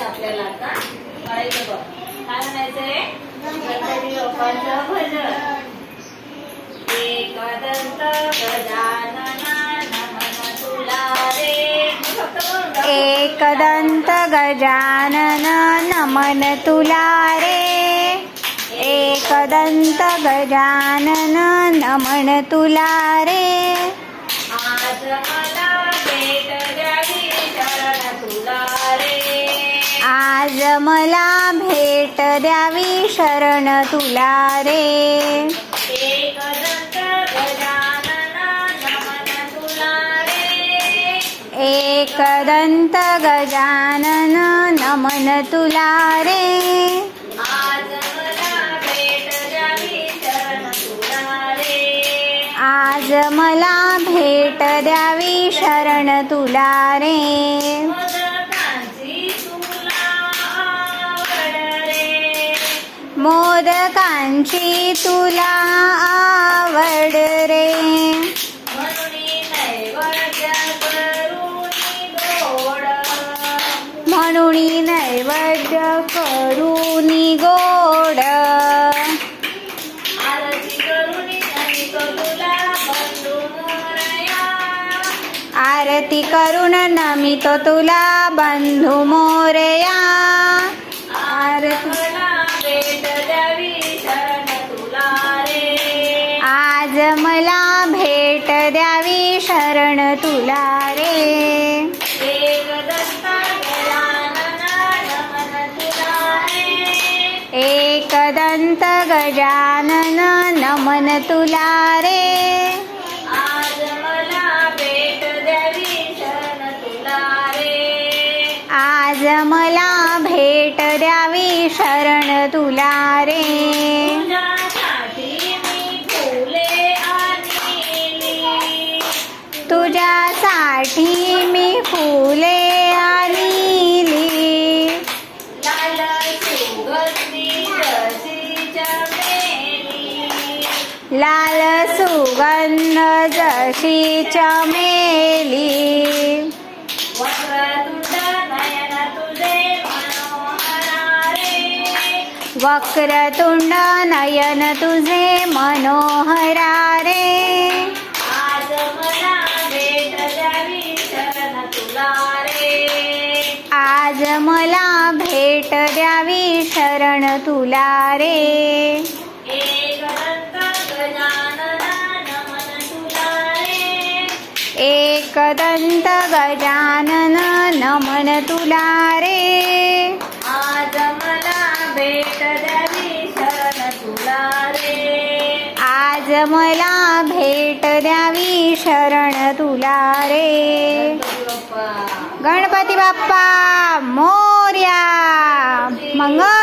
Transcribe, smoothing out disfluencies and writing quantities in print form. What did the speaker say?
आपल्याला आता म्हणायचं बघ. काय म्हणायचंय? गणपती बाप्पाचं भजन. एकदंत गजानना नमन तुला रे. एकदंत गजानन नमन तुला रे. एकदंत गजानन नमन तुला रे. आज मला भेट द्यावी शरण तुला रे. आज मला भेट द्यावी शरण तुला रे. एकदंत गजानन नमन तुला रे. एकदंत गजानन नमन तुला रे. आज मला भेट द्यावी शरण तुला रे. आज मला भेट द्यावी शरण तुला रे. मोदकांची तुला आवड रे. म्हणून नैवेद्य करूनी गोड. आरती करून नमितो तुला बंधू मोरया. आज मला भेट द्यावी शरण तुला रे. एकदंत गजानन नमन तुला रे. आज मला भेट द्यावी शरण तुला रे. आज मला भेट द्यावी शरण तुला रे. तुझ्यासाठी मी फुले आणली. लाल सुगंधी जशी चमेली. लाल सुगंध जशी चमेली. वक्रतुंड नयन तुझे मनोहरा रे. वक्रतुंड नयन तुझे मनोहरा रे. आज मला भेट द्यावी शरण तुला रे. आज मला भेट द्यावी शरण तुला रे. एकदंत गजानन नमन तुला रे. एकदंत गजानन नमन तुला रे. आज मला भेट द्यावी शरण तुला रे. आज मला भेट द्यावी शरण तुला रे. गणपती बाप्पा मोरया. मंगल